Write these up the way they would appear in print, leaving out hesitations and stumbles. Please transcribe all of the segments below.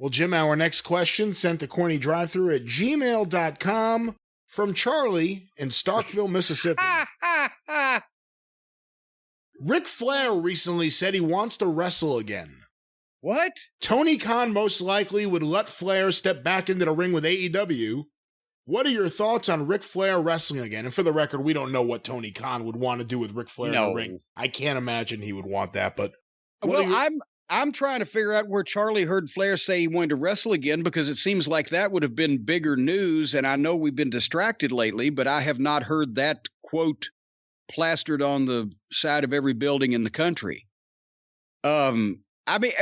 Well, Jim, our next question sent to CornyDriveThru at gmail.com from Charlie in Starkville, Mississippi. Ric Flair recently said he wants to wrestle again. What? Tony Khan most likely would let Flair step back into the ring with AEW. What are your thoughts on Ric Flair wrestling again? And for the record, we don't know what Tony Khan would want to do with Ric Flair in the ring. I can't imagine he would want that, but... I'm trying to figure out where Charlie heard Flair say he wanted to wrestle again, because it seems like that would have been bigger news, and I know we've been distracted lately, but I have not heard that quote plastered on the side of every building in the country. I mean,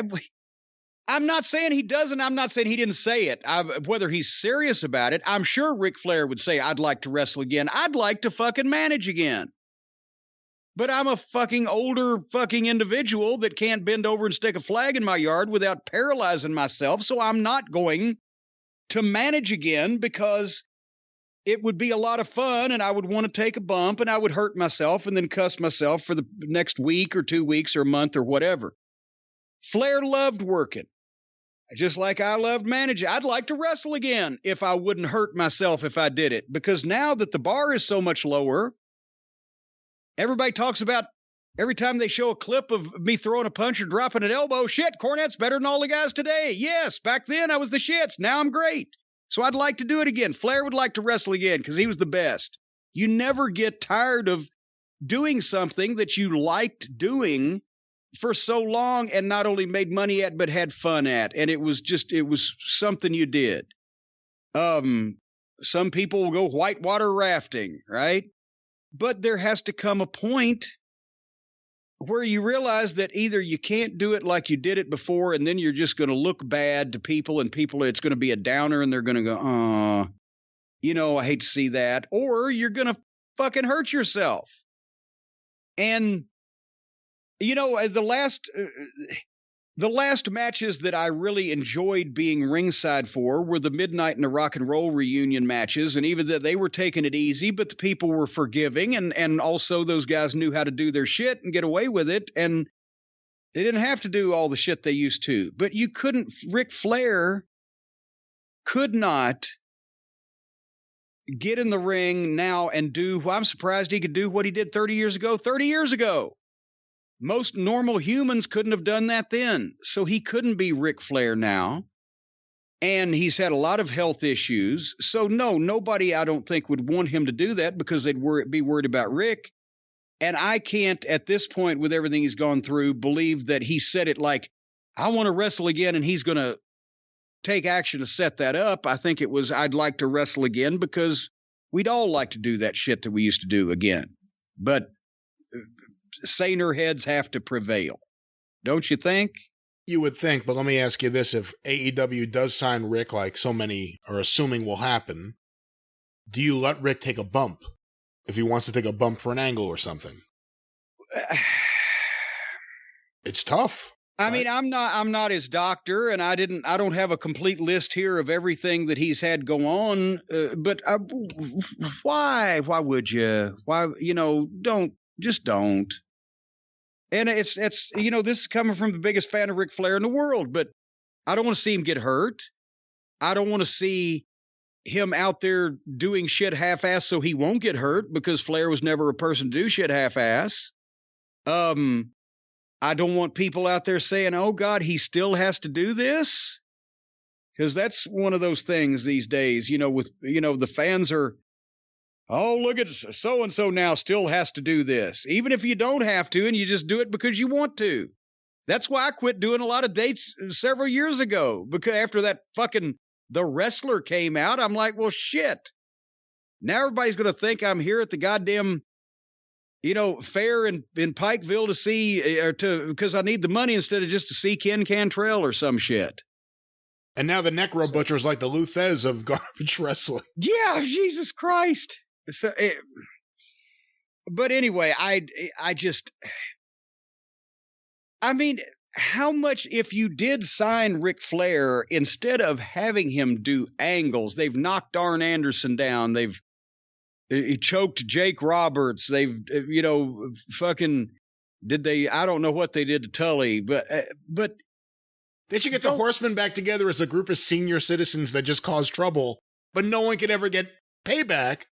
I'm not saying he doesn't. I'm not saying he didn't say it. Whether he's serious about it, I'm sure Ric Flair would say, I'd like to wrestle again. I'd like to fucking manage again. But I'm a fucking older fucking individual that can't bend over and stick a flag in my yard without paralyzing myself. So I'm not going to manage again, because it would be a lot of fun and I would want to take a bump and I would hurt myself and then cuss myself for the next week or 2 weeks or a month or whatever. Flair loved working, just like I loved managing. I'd like to wrestle again if I wouldn't hurt myself if I did it, because now that the bar is so much lower, everybody talks about every time they show a clip of me throwing a punch or dropping an elbow, shit, Cornette's better than all the guys today. Yes, back then I was the shits. Now I'm great. So I'd like to do it again. Flair would like to wrestle again because he was the best. You never get tired of doing something that you liked doing for so long and not only made money at, but had fun at. And it was something you did. Some people will go whitewater rafting, right? But there has to come a point where you realize that either you can't do it like you did it before, and then you're just going to look bad to people, and it's going to be a downer, and they're going to go, I hate to see that. Or you're going to fucking hurt yourself. And, the last matches that I really enjoyed being ringside for were the Midnight and the Rock and Roll reunion matches. And even that they were taking it easy, but the people were forgiving. And also those guys knew how to do their shit and get away with it. And they didn't have to do all the shit they used to. But Ric Flair could not get in the ring now and I'm surprised he could do what he did 30 years ago. 30 years ago. Most normal humans couldn't have done that then. So he couldn't be Ric Flair now. And he's had a lot of health issues. So no, nobody I don't think would want him to do that because they'd be worried about Rick. And I can't, at this point with everything he's gone through, believe that he said it like, I want to wrestle again, and he's going to take action to set that up. I think it was, I'd like to wrestle again, because we'd all like to do that shit that we used to do again. But saner heads have to prevail. Don't you think? You would think, but let me ask you this. If AEW does sign Rick, like so many are assuming will happen, do you let Rick take a bump if he wants to take a bump for an angle or something? It's tough. I mean, I'm not his doctor, and I don't have a complete list here of everything that he's had go on. But why? Why would you? Why? Don't. And it's this is coming from the biggest fan of Ric Flair in the world, but I don't want to see him get hurt. I don't want to see him out there doing shit half-ass so he won't get hurt, because Flair was never a person to do shit half-ass. I don't want people out there saying, oh God, he still has to do this. Because that's one of those things these days, the fans are, oh, look at so-and-so now still has to do this. Even if you don't have to, and you just do it because you want to. That's why I quit doing a lot of dates several years ago. Because after that fucking The Wrestler came out, I'm like, well, shit. Now everybody's going to think I'm here at the goddamn, fair in Pikeville to see, because I need the money instead of just to see Ken Cantrell or some shit. And now the Necro Butcher is like the Luthez of garbage wrestling. Yeah, Jesus Christ. So, but anyway, how much, if you did sign Ric Flair, instead of having him do angles, they've knocked Arn Anderson down, he choked Jake Roberts, they've, I don't know what they did to Tully, but They should get the Horsemen back together as a group of senior citizens that just cause trouble, but no one can ever get payback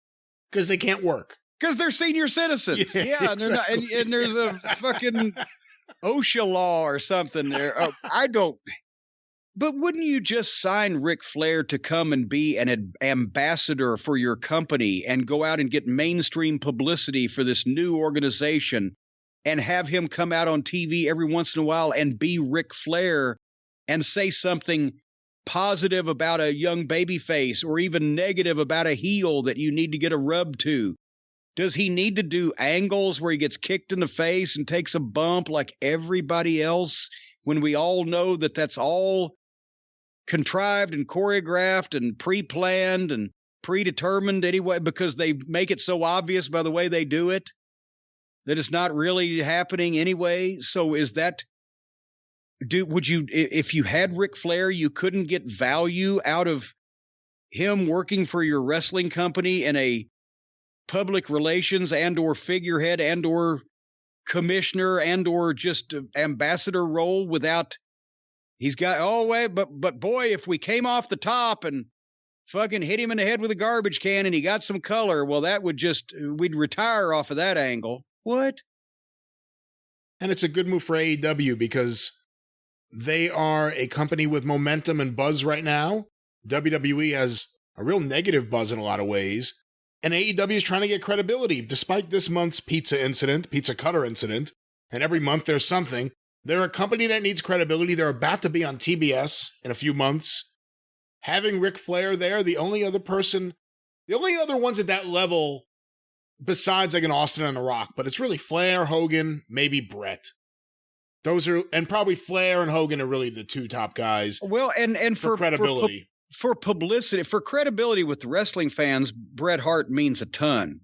because they can't work. Because they're senior citizens. Yeah, and, exactly. and there's a fucking OSHA law or something there. I don't. But wouldn't you just sign Ric Flair to come and be an ambassador for your company and go out and get mainstream publicity for this new organization and have him come out on TV every once in a while and be Ric Flair and say something positive about a young babyface or even negative about a heel that you need to get a rub to? Does he need to do angles where he gets kicked in the face and takes a bump like everybody else when we all know that that's all contrived and choreographed and pre-planned and predetermined anyway, because they make it so obvious by the way they do it that it's not really happening anyway? So is that, would you, if you had Ric Flair, you couldn't get value out of him working for your wrestling company in a public relations and or figurehead and or commissioner and or just ambassador role without, he's got, but boy, if we came off the top and fucking hit him in the head with a garbage can and he got some color, well, that would just, we'd retire off of that angle. What? And it's a good move for AEW because they are a company with momentum and buzz right now. WWE has a real negative buzz in a lot of ways. And AEW is trying to get credibility. Despite this month's pizza cutter incident, and every month there's something, they're a company that needs credibility. They're about to be on TBS in a few months. Having Ric Flair there, the only other ones at that level, besides like an Austin and The Rock, but it's really Flair, Hogan, maybe Brett. Those are, and probably Flair and Hogan are really the two top guys. Well, and for credibility. For publicity, for credibility with the wrestling fans, Bret Hart means a ton.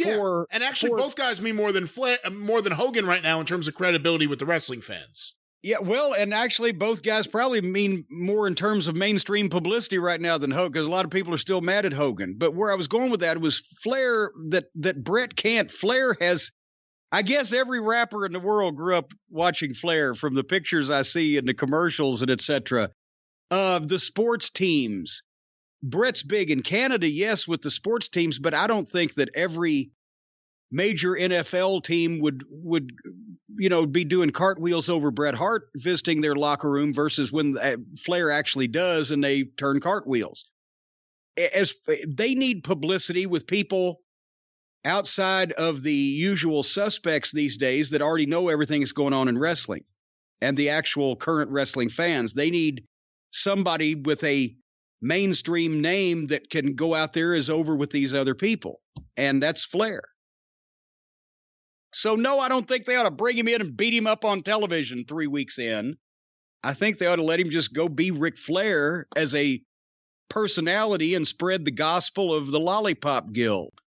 And actually both guys mean more than Hogan right now in terms of credibility with the wrestling fans. Yeah, well, and actually both guys probably mean more in terms of mainstream publicity right now than Hogan, because a lot of people are still mad at Hogan. But where I was going with that was Flair, that Bret can't. Flair has, I guess every rapper in the world grew up watching Flair from the pictures I see in the commercials and etc. The sports teams. Bret's big in Canada, yes, with the sports teams, but I don't think that every major NFL team would be doing cartwheels over Bret Hart visiting their locker room versus when Flair actually does and they turn cartwheels. As they need publicity with people outside of the usual suspects these days that already know everything that's going on in wrestling and the actual current wrestling fans. They need somebody with a mainstream name that can go out there as over with these other people. And that's Flair. So no, I don't think they ought to bring him in and beat him up on television 3 weeks in. I think they ought to let him just go be Ric Flair as a personality and spread the gospel of the Lollipop Guild.